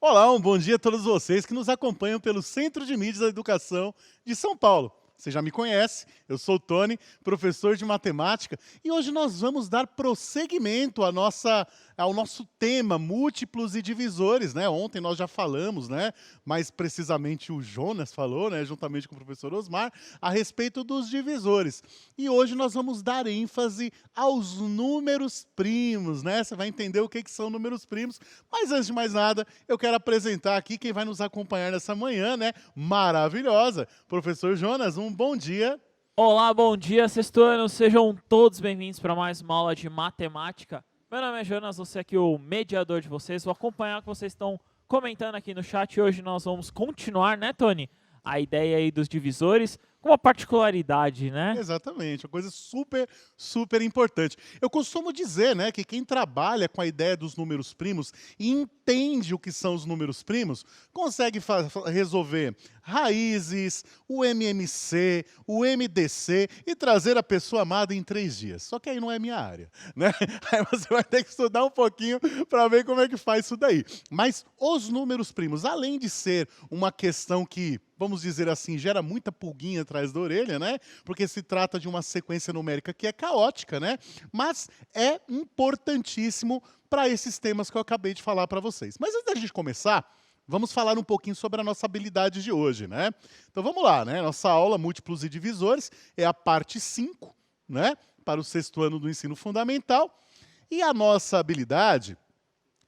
Olá, um bom dia a todos vocês que nos acompanham pelo Centro de Mídias da Educação de São Paulo. Você já me conhece, eu sou o Tony, professor de matemática, e hoje nós vamos dar prosseguimento ao nosso tema, múltiplos e divisores, né? Ontem nós já falamos, né? Mais precisamente o Jonas falou, né? Juntamente com o professor Osmar, a respeito dos divisores. E hoje nós vamos dar ênfase aos números primos, né? Você vai entender o que são números primos, mas antes de mais nada, eu quero apresentar aqui quem vai nos acompanhar nessa manhã, né? Maravilhosa, professor Jonas, um bom dia. Olá, bom dia, sextuanos. Sejam todos bem-vindos para mais uma aula de matemática. Meu nome é Jonas, vou ser aqui o mediador de vocês. Vou acompanhar o que vocês estão comentando aqui no chat. Hoje nós vamos continuar, né, Tony? A ideia aí dos divisores, com uma particularidade, né? Exatamente, uma coisa super importante. Eu costumo dizer, né, que quem trabalha com a ideia dos números primos e entende o que são os números primos, consegue resolver raízes, o MMC, o MDC e trazer a pessoa amada em 3 dias. Só que aí não é minha área, né? Aí você vai ter que estudar um pouquinho para ver como é que faz isso daí. Mas os números primos, além de ser uma questão que, vamos dizer assim, gera muita pulguinha atrás da orelha, né? Porque se trata de uma sequência numérica que é caótica, né? Mas é importantíssimo para esses temas que eu acabei de falar para vocês. Mas antes da gente começar, vamos falar um pouquinho sobre a nossa habilidade de hoje, né? Então vamos lá, né? Nossa aula múltiplos e divisores é a parte 5, né? Para o 6º ano do ensino fundamental. E a nossa habilidade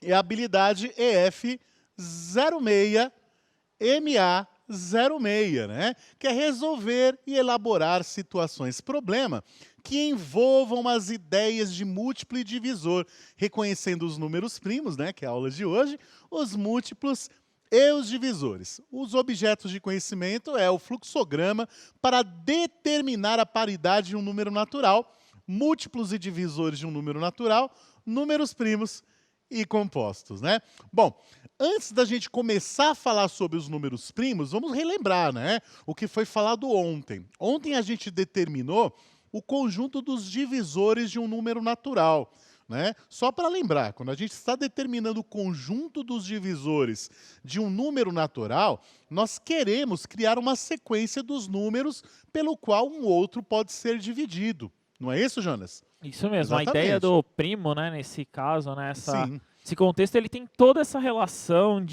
é a habilidade EF06MA06, né? Que é resolver e elaborar situações problema que envolvam as ideias de múltiplo e divisor, reconhecendo os números primos, né? Que é a aula de hoje, os múltiplos e os divisores. Os objetos de conhecimento é o fluxograma para determinar a paridade de um número natural, múltiplos e divisores de um número natural, números primos e compostos, né? Bom, antes da gente começar a falar sobre os números primos, vamos relembrar, né, o que foi falado ontem. Ontem a gente determinou o conjunto dos divisores de um número natural, né? Só para lembrar, quando a gente está determinando o conjunto dos divisores de um número natural, nós queremos criar uma sequência dos números pelo qual um outro pode ser dividido. Não é isso, Jonas? Isso mesmo, Exatamente. a ideia do primo, né, nesse caso, né, Sim. esse contexto, ele tem toda essa relação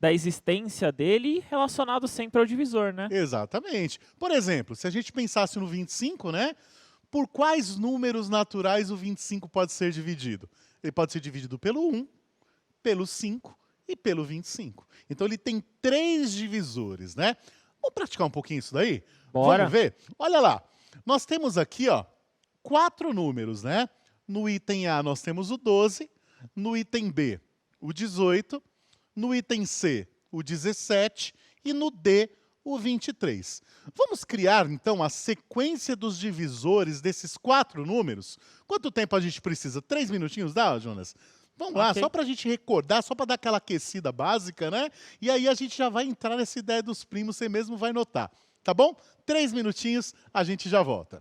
da existência dele relacionado sempre ao divisor, né? Exatamente. Por exemplo, se a gente pensasse no 25, né? Por quais números naturais o 25 pode ser dividido? Ele pode ser dividido pelo 1, pelo 5 e pelo 25. Então ele tem 3 divisores, né? Vamos praticar um pouquinho isso daí? Bora. Vamos ver? Olha lá. Nós temos aqui, ó, 4 números, né? No item A nós temos o 12, no item B o 18, no item C o 17 e no D o 23. Vamos criar, então, a sequência dos divisores desses 4 números? Quanto tempo a gente precisa? 3 minutinhos dá, Jonas? Vamos lá, só para a gente recordar, só para dar aquela aquecida básica, né? E aí a gente já vai entrar nessa ideia dos primos, você mesmo vai notar. Tá bom? 3 minutinhos, a gente já volta.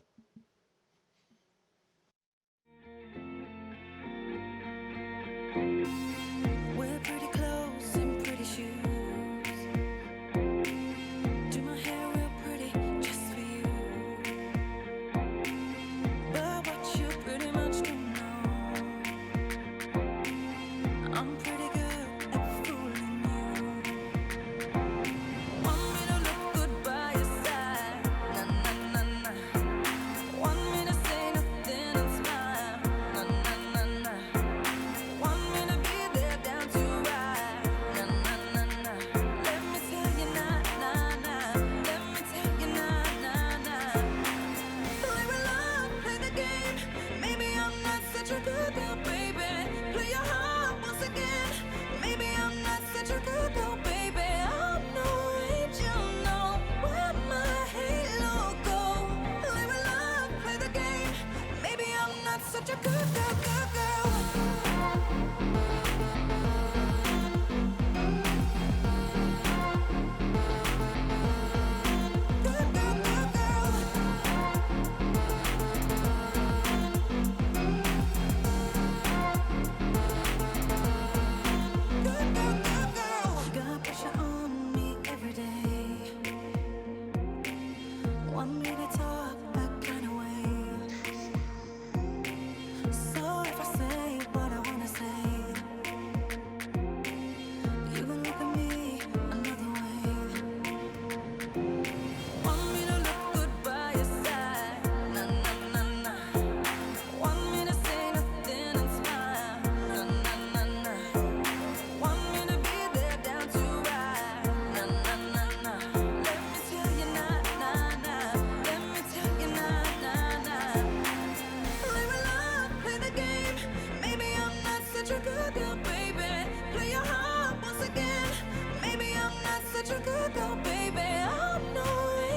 go, baby. I'm no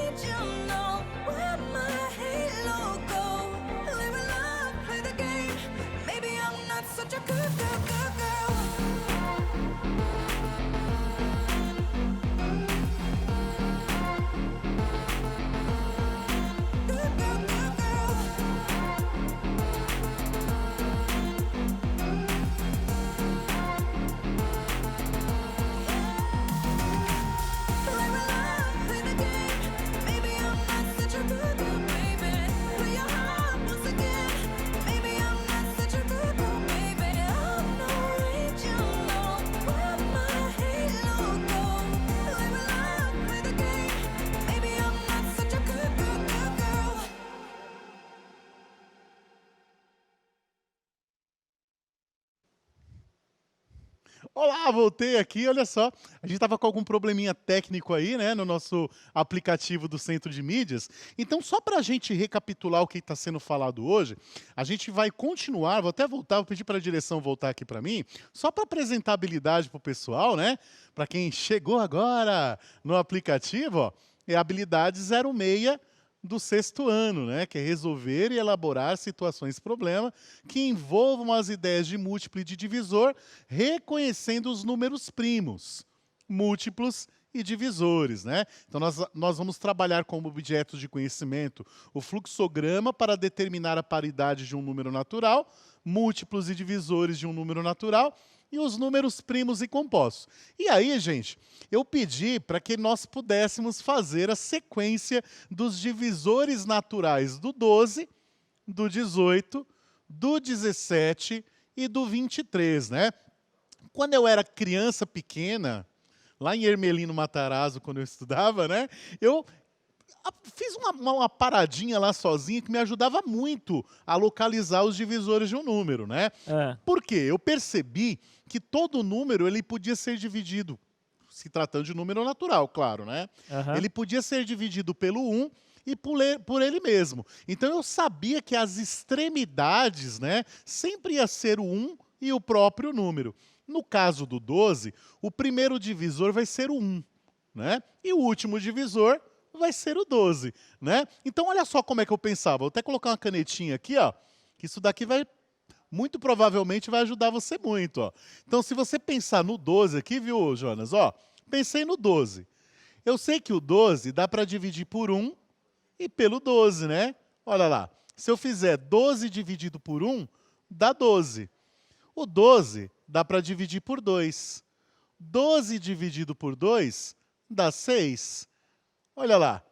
angel, no. Where my halo go? Live a life, play the game. Maybe I'm not such a good girl, good girl. Good girl, good girl. Live a life, play the game. Maybe I'm not such a good girl, baby. Play your heart once again. Maybe I'm not such a good girl, baby. I'm no angel, no. Where my halo go? Live a life, play the game. Maybe I'm not such a good girl, good girl. Olá, voltei aqui, olha só. A gente estava com algum probleminha técnico aí, né, no nosso aplicativo do Centro de Mídias. Então, só para a gente recapitular o que está sendo falado hoje, a gente vai continuar, vou até voltar, vou pedir para a direção voltar aqui para mim, só para apresentar a habilidade para o pessoal, né? Para quem chegou agora no aplicativo, ó, é a habilidade 06 do sexto ano, né? Que é resolver e elaborar situações-problema que envolvam as ideias de múltiplo e de divisor, reconhecendo os números primos, múltiplos e divisores, né? Então, nós vamos trabalhar como objetos de conhecimento o fluxograma para determinar a paridade de um número natural, múltiplos e divisores de um número natural, e os números primos e compostos. E aí, gente, eu pedi para que nós pudéssemos fazer a sequência dos divisores naturais do 12, do 18, do 17 e do 23, né? Quando eu era criança pequena, lá em Ermelino Matarazzo, quando eu estudava, né? Eu fiz uma paradinha lá sozinho que me ajudava muito a localizar os divisores de um número, né? Por quê? Eu percebi que todo número ele podia ser dividido, se tratando de número natural, claro, né? Ele podia ser dividido pelo 1 e por ele mesmo. Então eu sabia que as extremidades, né, sempre ia ser o 1 e o próprio número. No caso do 12, o primeiro divisor vai ser o 1, né? E o último divisor vai ser o 12, né? Então olha só como é que eu pensava. Vou até colocar uma canetinha aqui, ó, que isso daqui vai muito provavelmente vai ajudar você muito, ó. Então se você pensar no 12 aqui, viu, Jonas, ó, pensei no 12. Eu sei que o 12 dá para dividir por 1 e pelo 12, né? Olha lá. Se eu fizer 12 dividido por 1, dá 12. O 12 dá para dividir por 2. 12 dividido por 2 dá 6. Olha lá,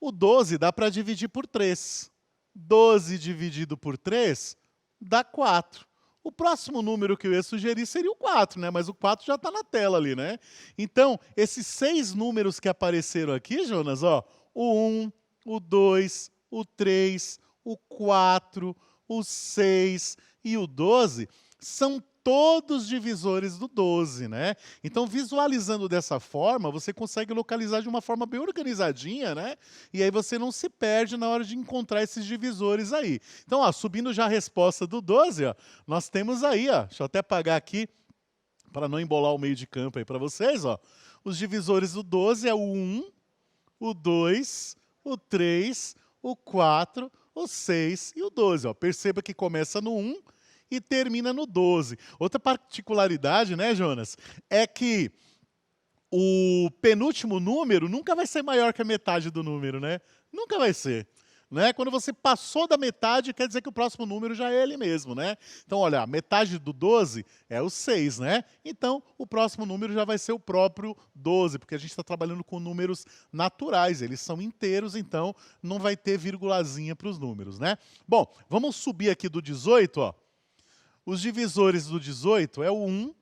o 12 dá para dividir por 3. 12 dividido por 3 dá 4. O próximo número que eu ia sugerir seria o 4, né? Mas o 4 já está na tela ali, né? Então, esses 6 números que apareceram aqui, Jonas, ó, o 1, o 2, o 3, o 4, o 6 e o 12 são todos divisores do 12, né? Então, visualizando dessa forma, você consegue localizar de uma forma bem organizadinha, né? E aí você não se perde na hora de encontrar esses divisores aí. Então, ó, subindo já a resposta do 12, ó, nós temos aí, ó, deixa eu até apagar aqui, para não embolar o meio de campo aí para vocês, ó. Os divisores do 12 é o 1, o 2, o 3, o 4, o 6 e o 12, ó. Perceba que começa no 1, e termina no 12. Outra particularidade, né, Jonas, é que o penúltimo número nunca vai ser maior que a metade do número, né? Nunca vai ser. Né? Quando você passou da metade, quer dizer que o próximo número já é ele mesmo, né? Então, olha, a metade do 12 é o 6, né? Então, o próximo número já vai ser o próprio 12, porque a gente está trabalhando com números naturais, eles são inteiros, então não vai ter virgulazinha para os números, né? Bom, vamos subir aqui do 18, ó. Os divisores do 18 é o 1,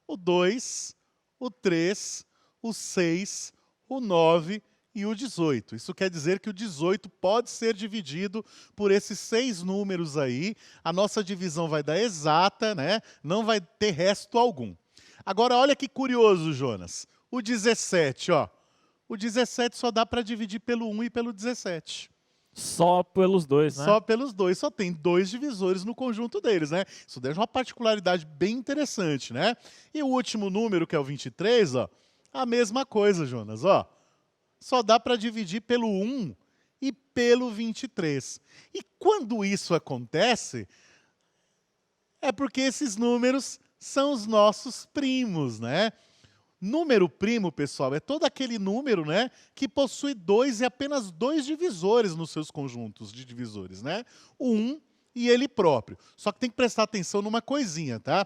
o 2, o 3, o 6, o 9 e o 18. Isso quer dizer que o 18 pode ser dividido por esses 6 números aí. A nossa divisão vai dar exata, né? Não vai ter resto algum. Agora, olha que curioso, Jonas. O 17, ó. O 17 só dá para dividir pelo 1 e pelo 17. Só pelos dois, né? Só pelos dois, só tem 2 divisores no conjunto deles, né? Isso deixa uma particularidade bem interessante, né? E o último número, que é o 23, ó, A mesma coisa, Jonas, ó. Só dá para dividir pelo 1 e pelo 23. E quando isso acontece, é porque esses números são os nossos primos, né? Número primo, pessoal, é todo aquele número, né, que possui 2 e apenas 2 divisores nos seus conjuntos de divisores, né? O 1 e ele próprio. Só que tem que prestar atenção numa coisinha, tá?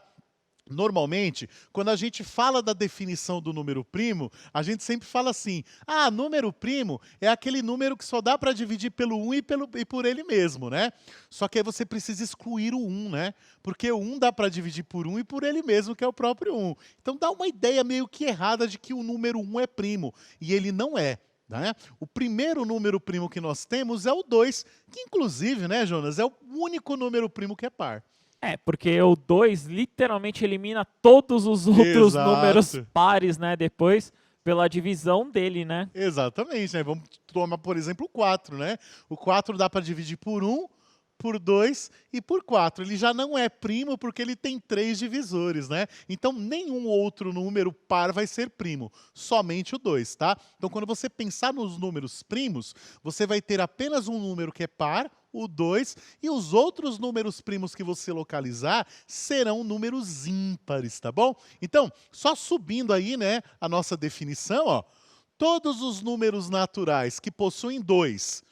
Normalmente, quando a gente fala da definição do número primo, a gente sempre fala assim: ah, número primo é aquele número que só dá para dividir pelo 1 e por ele mesmo, né? Só que aí você precisa excluir o 1, né? Porque o 1 dá para dividir por 1 e por ele mesmo, que é o próprio 1. Então dá uma ideia meio que errada de que o número 1 é primo, e ele não é. Né? O primeiro número primo que nós temos é o 2, que inclusive, né, Jonas, é o único número primo que é par. Porque o 2 literalmente elimina todos os outros Exato. números pares, né? Depois, pela divisão dele, né? Exatamente, né? Vamos tomar, por exemplo, o 4, né? O 4 dá para dividir por 1, por 2 e por 4. Ele já não é primo porque ele tem 3 divisores, né? Então, nenhum outro número par vai ser primo, somente o 2, tá? Então, quando você pensar nos números primos, você vai ter apenas um número que é par, o 2, e os outros números primos que você localizar serão números ímpares, tá bom? Então, só subindo aí, né, a nossa definição, ó, todos os números naturais que possuem 2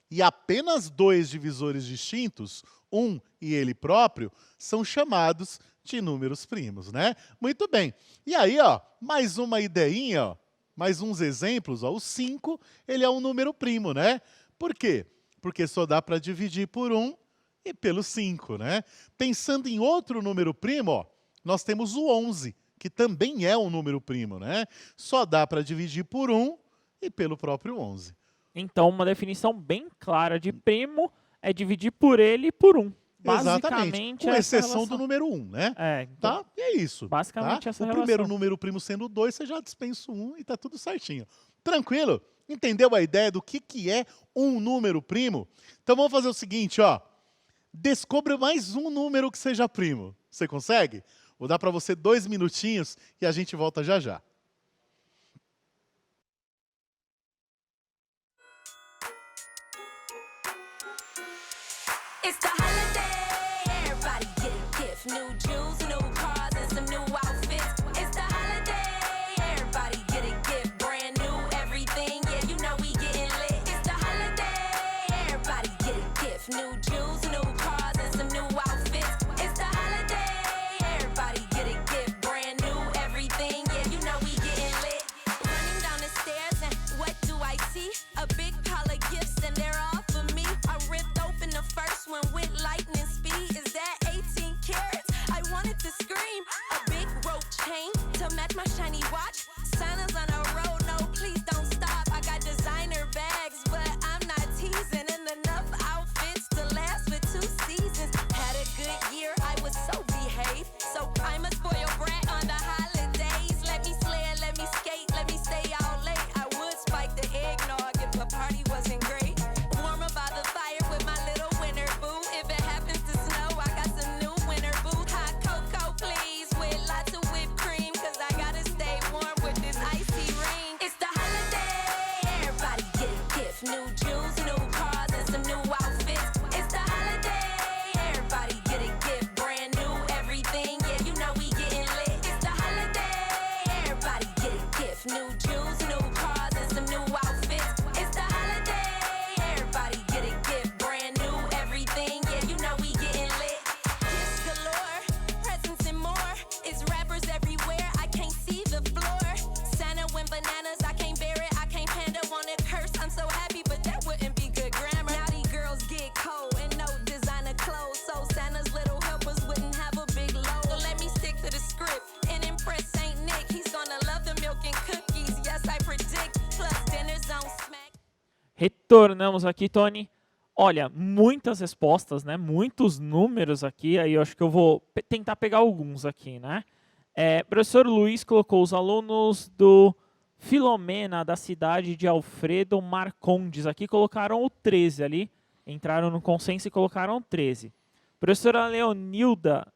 e apenas 2 divisores distintos, 1 e ele próprio, são chamados de números primos, né? Muito bem. E aí, ó, mais uma ideinha, ó, mais uns exemplos, ó, o 5, ele é um número primo, né? Por quê? Porque só dá para dividir por 1 e pelo 5, né? Pensando em outro número primo, ó, nós temos o 11, que também é um número primo, né? Só dá para dividir por 1 e pelo próprio 11. Então, uma definição bem clara de primo é dividir por ele e por 1. Exatamente, Basicamente, com essa exceção relação. do número 1, né? Então, Tá? E é isso. basicamente tá? essa O relação. primeiro número primo sendo 2, você já dispensa o 1 e tá tudo certinho. Tranquilo? Entendeu a ideia do que é um número primo? Então vamos fazer o seguinte, ó. Descubra mais um número que seja primo. Você consegue? Vou dar para você 2 minutinhos e a gente volta já já. It's the holiday, everybody get a gift. New jewels, new cars, and some new outfits. It's the holiday, everybody get a gift. Brand new everything, yeah, you know we getting lit. It's the holiday, everybody get a gift. New jewels, new cars, and some new outfits. It's the holiday, everybody get a gift. Brand new everything, yeah, you know we getting lit. Running down the stairs and what do I see? A big pile of gifts and they're all for me. I ripped open the first one with lightning speed. Is that 18 carats? I wanted to scream. A big rope chain to match my shiny watch. Santa's on a road, no, please don't stop. I got designer bags, but I'm not teasing. And enough outfits to last for 2 seasons. Had a good year, I was so behaved. So I'm a spoiled brat on the holidays. Let me slay, let me skate, let me stay out late. I would spike the eggnog if the party wasn't great. Warm up by the fire with my little winter boo. If it happens to snow, I got some new winter boots. Hot cocoa, please, with lots of whipped cream. Cause I gotta stay warm with this icy rain. It's the holiday, everybody get a gift. New jewels, new cars, and some new outfits. It's the holiday, everybody get a gift. Brand new everything, yeah, you know we getting lit. It's the holiday, everybody get a gift. New jewels, new cars, and some new outfits. It's the holiday, everybody get a gift. Brand new everything, yeah, you know we getting lit. Gifts galore, presents and more. It's rappers everywhere, I can't see the floor. Santa went bananas, I can't bear it, I can't panda on a curse. I'm so happy, but that wouldn't be good grammar. Now these girls get cold and no designer clothes, so Santa's little helpers wouldn't have a big load. So let me stick to the script and impress Saint Nick. He's gonna love the milk and cookies, yes I predict. Plus dinner's on smack. Retornamos aqui, Tony. Olha, muitas respostas, né? Muitos números aqui. Aí eu acho que eu vou tentar pegar alguns aqui, né? Professor Luiz colocou os alunos do Filomena, da cidade de Alfredo Marcondes. Aqui colocaram o 13 ali. Entraram no consenso e colocaram 13. Professora Leonilda,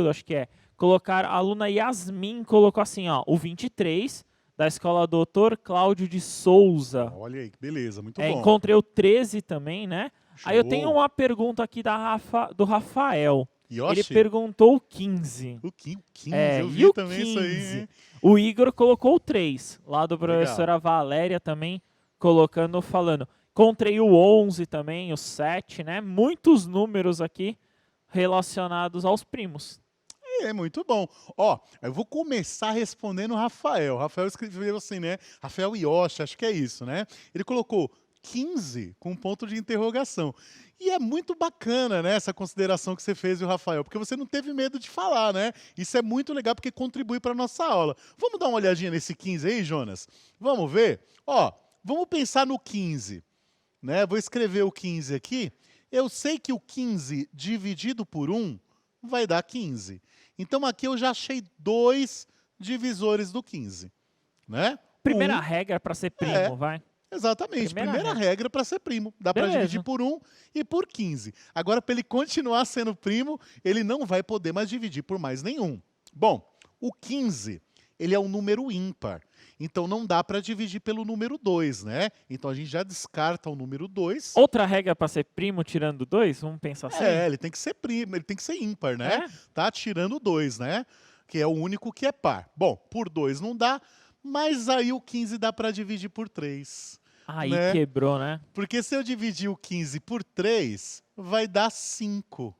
acho que é. A aluna Yasmin colocou assim, ó, o 23. da escola Doutor Cláudio de Souza. Olha aí, que beleza, muito É, bom. encontrei o 13 também, né? Aí eu Show. tenho uma pergunta aqui do Rafael. Yoshi? Ele perguntou o 15. O 15, É, eu e vi o também 15? isso aí, hein? O Igor colocou o 3, lá do Legal. professora Valéria também, falando. Encontrei o 11 também, o 7, né? Muitos números aqui relacionados aos primos. É muito bom. Ó, eu vou começar respondendo o Rafael. O Rafael escreveu assim, né? Rafael Yoshi, acho que é isso, né? Ele colocou 15 com um ponto de interrogação. E é muito bacana, né, essa consideração que você fez, o Rafael, porque você não teve medo de falar, né? Isso é muito legal porque contribui para a nossa aula. Vamos dar uma olhadinha nesse 15 aí, Jonas? Vamos ver? Ó, vamos pensar no 15, né? Vou escrever o 15 aqui. Eu sei que o 15 dividido por 1 vai dar 15. Então aqui eu já achei 2 divisores do 15, né? Primeira Um, regra para ser primo, É. vai. exatamente, primeira regra para ser primo. Dá para Beleza. dividir por 1 e por 15. Agora, para ele continuar sendo primo, ele não vai poder mais dividir por mais nenhum. Bom, o 15, ele é um número ímpar. Então não dá para dividir pelo número 2, né? Então a gente já descarta o número 2. Outra regra para ser primo tirando 2, vamos pensar assim? É, ele tem que ser primo, ele tem que ser ímpar, né? É? Tá tirando 2, né? Que é o único que é par. Bom, por 2 não dá, mas aí o 15 dá para dividir por 3. Aí né? quebrou, né? Porque se eu dividir o 15 por 3, vai dar 5.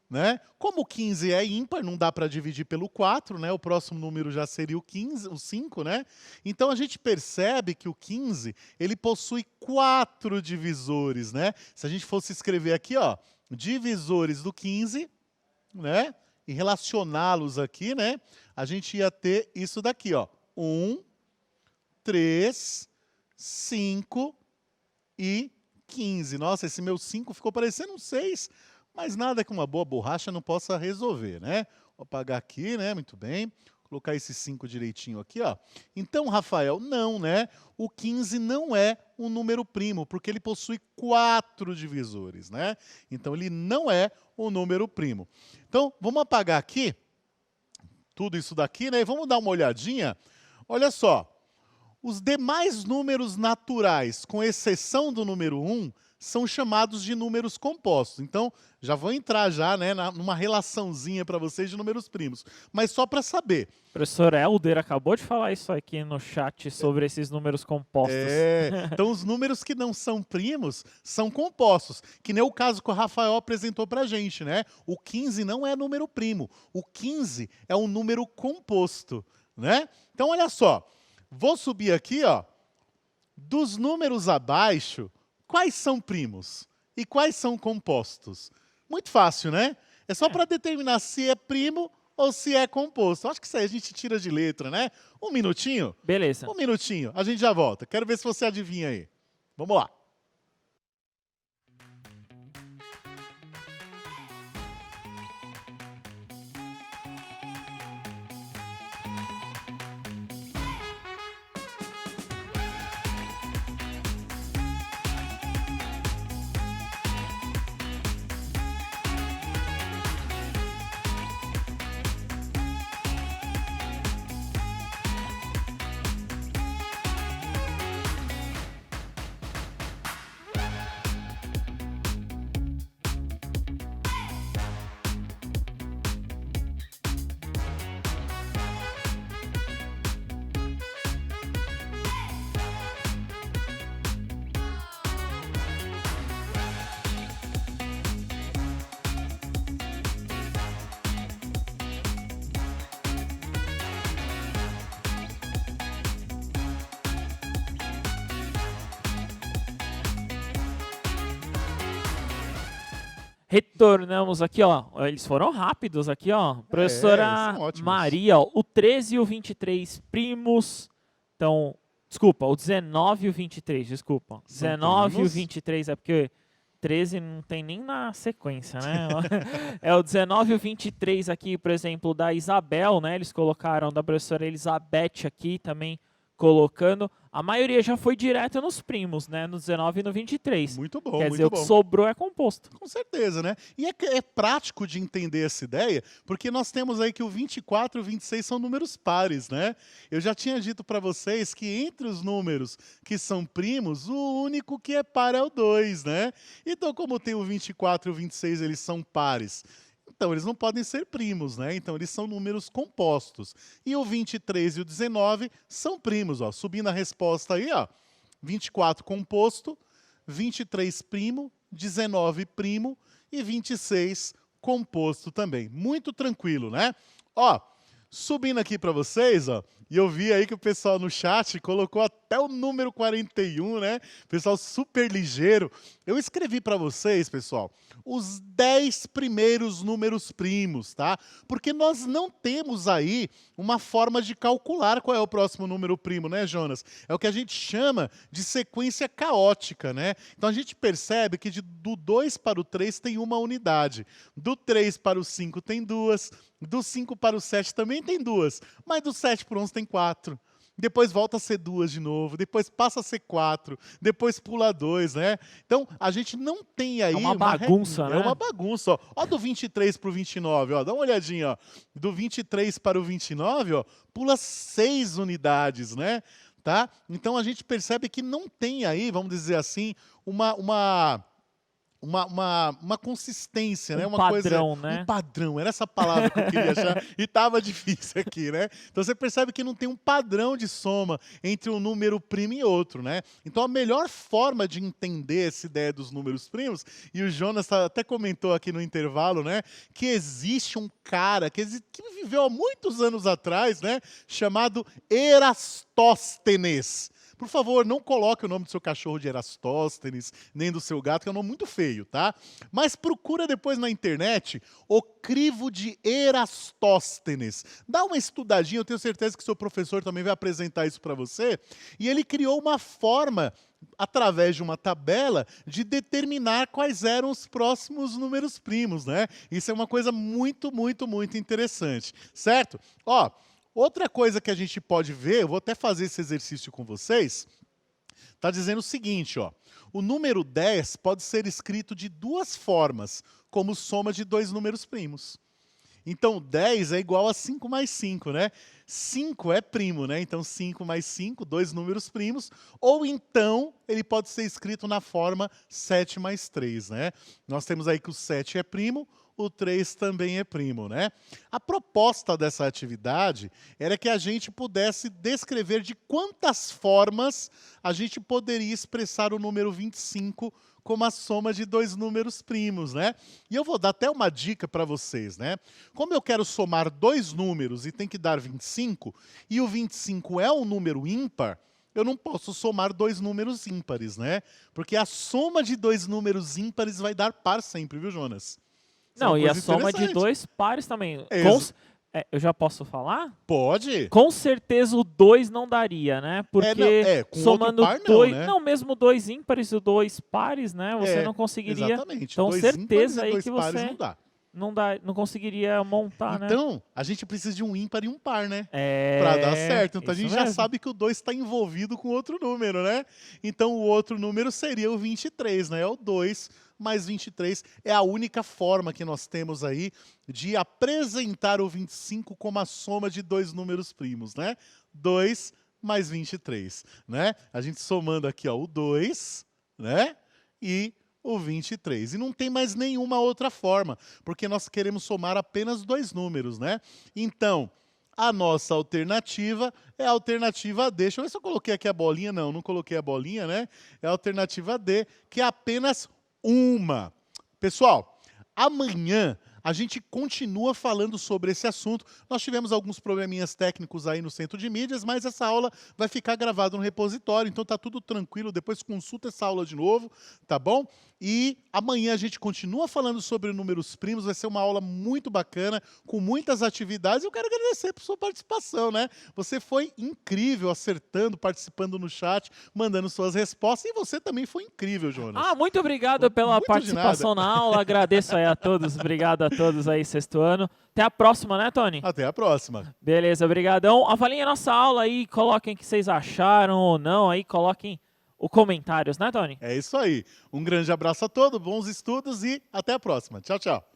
Né? Como o 15 é ímpar, não dá para dividir pelo 4, né? O próximo número já seria o 15, o 5, né? Então a gente percebe que o 15, ele possui 4 divisores, né? Se a gente fosse escrever aqui, ó, divisores do 15, né? E relacioná-los aqui, né? A gente ia ter isso daqui, ó. 1, 3, 5 e 15. Nossa, esse meu 5 ficou parecendo um 6, mas nada que uma boa borracha não possa resolver, né? Vou apagar aqui, né? Muito bem. Colocar esse 5 direitinho aqui, ó. Então, Rafael, não, né? O 15 não é um número primo, porque ele possui 4 divisores, né? Então, ele não é um número primo. Então, vamos apagar aqui tudo isso daqui, né? E vamos dar uma olhadinha. Olha só. Os demais números naturais, com exceção do número 1, são chamados de números compostos. Então, já vou entrar já, né, numa relaçãozinha para vocês de números primos. Mas só para saber. O professor Helder acabou de falar isso aqui no chat sobre esses números compostos. Então, os números que não são primos são compostos. Que nem o caso que o Rafael apresentou para a gente, né? O 15 não é número primo. O 15 é um número composto, né? Então, olha só. Vou subir aqui, ó. Dos números abaixo, quais são primos e quais são compostos? Muito fácil, né? É só para determinar se é primo ou se é composto. Acho que isso aí a gente tira de letra, né? Um minutinho? Beleza. Um minutinho, a gente já volta. Quero ver se você adivinha aí. Vamos lá. Retornamos aqui, ó. Eles foram rápidos aqui, ó. Professora são ótimos. Maria, ó, o 13 e o 23 primos. Então, desculpa, o 19 e o 23, desculpa. São 19 e o primos. 23 é porque 13 não tem nem na sequência, né? É o 19 e o 23 aqui, por exemplo, da Isabel, né? Eles colocaram da professora Elizabeth aqui, também colocando. A maioria já foi direto nos primos, né? No 19 e no 23. Muito bom, Quer muito dizer, o bom. que sobrou é composto. Com certeza, né? E é prático de entender essa ideia, porque nós temos aí que o 24 e o 26 são números pares, né? Eu já tinha dito para vocês que entre os números que são primos, o único que é par é o 2, né? Então, como tem o 24 e o 26, eles são pares. Então, eles não podem ser primos, né? Então, eles são números compostos. E o 23 e o 19 são primos, ó. Subindo a resposta aí, ó. 24 composto, 23 primo, 19 primo e 26 composto também. Muito tranquilo, né? Ó, subindo aqui para vocês, ó, e eu vi aí que o pessoal no chat colocou até o número 41, né? Pessoal super ligeiro. Eu escrevi para vocês, pessoal, os 10 primeiros números primos, tá? Porque nós não temos aí uma forma de calcular qual é o próximo número primo, né, Jonas? É o que a gente chama de sequência caótica, né? Então a gente percebe que do 2 para o 3 tem uma unidade, do 3 para o 5 tem duas, do 5 para o 7 também tem duas, mas do 7 para o 11 tem 4. Depois volta a ser 2 de novo, depois passa a ser 4, depois pula 2, né? Então, a gente não tem aí... É uma bagunça, regrinha, né? É uma bagunça, ó. Ó do 23 para o 29, ó. Dá uma olhadinha, ó. Do 23 para o 29, ó, pula 6 unidades, né? Tá? Então, a gente percebe que não tem aí, vamos dizer assim, uma consistência, né? Um Uma padrão, coisa, né? Um padrão, era essa palavra que eu queria achar e tava difícil aqui, né? Então você percebe que não tem um padrão de soma entre um número primo e outro, né? Então a melhor forma de entender essa ideia dos números primos, e o Jonas até comentou aqui no intervalo, né? Que existe um cara que viveu há muitos anos atrás, né? Chamado Erastóstenes. Por favor, não coloque o nome do seu cachorro de Erastóstenes, nem do seu gato, que é um nome muito feio, tá? Mas procura depois na internet o crivo de Erastóstenes. Dá uma estudadinha, eu tenho certeza que seu professor também vai apresentar isso para você. E ele criou uma forma, através de uma tabela, de determinar quais eram os próximos números primos, né? Isso é uma coisa muito, muito, muito interessante, certo? Ó, outra coisa que a gente pode ver, eu vou até fazer esse exercício com vocês, está dizendo o seguinte, ó, o número 10 pode ser escrito de duas formas, como soma de dois números primos. Então, 10 é igual a 5 mais 5, né? 5 é primo, né? Então, 5 mais 5, dois números primos. Ou então, ele pode ser escrito na forma 7 mais 3, né? Nós temos aí que o 7 é primo, o 3 também é primo, né? A proposta dessa atividade era que a gente pudesse descrever de quantas formas a gente poderia expressar o número 25 como a soma de dois números primos, né? E eu vou dar até uma dica para vocês, né? Como eu quero somar dois números e tem que dar 25, e o 25 é um número ímpar, eu não posso somar dois números ímpares, né? Porque a soma de dois números ímpares vai dar par sempre, viu, Jonas? Isso é Não, uma e a coisa soma de interessante. dois pares também. Ex- Eu já posso falar? Pode. Com certeza o 2 não daria, né? Porque com somando outro par não, dois, né? não, mesmo dois ímpares e dois pares, né? Você É, não conseguiria. Exatamente. Então, Dois certeza ímpares e aí dois que pares você não dá. não conseguiria montar, né? Então, a gente precisa de um ímpar e um par, né? É, Para dar certo. Então a isso gente já mesmo. sabe que o 2 está envolvido com outro número, né? Então o outro número seria o 23, né? É o 2 mais 23. É a única forma que nós temos aí de apresentar o 25 como a soma de dois números primos, né? 2 mais 23, né? A gente somando aqui, ó, o 2, né? E o 23. E não tem mais nenhuma outra forma, porque nós queremos somar apenas dois números, né? Então, a nossa alternativa é a alternativa D. Deixa eu ver se eu coloquei aqui a bolinha. Não, não coloquei a bolinha, né? É a alternativa D, que é apenas uma. Pessoal, amanhã a gente continua falando sobre esse assunto. Nós tivemos alguns probleminhas técnicos aí no centro de mídias, mas essa aula vai ficar gravada no repositório, então tá tudo tranquilo. Depois consulta essa aula de novo, tá bom? E amanhã a gente continua falando sobre números primos, vai ser uma aula muito bacana, com muitas atividades. Eu quero agradecer por sua participação, né? Você foi incrível acertando, participando no chat, mandando suas respostas, e você também foi incrível, Jonas. Ah, muito obrigado pela Muito de participação na aula. Agradeço aí a todos. Obrigado a todos aí, sexto ano. Até a próxima, né, Tony? Até a próxima. Beleza, brigadão. Avaliem a nossa aula aí, coloquem o que vocês acharam ou não, aí coloquem os comentários, né, Tony? É isso aí. Um grande abraço a todos, bons estudos e até a próxima. Tchau, tchau.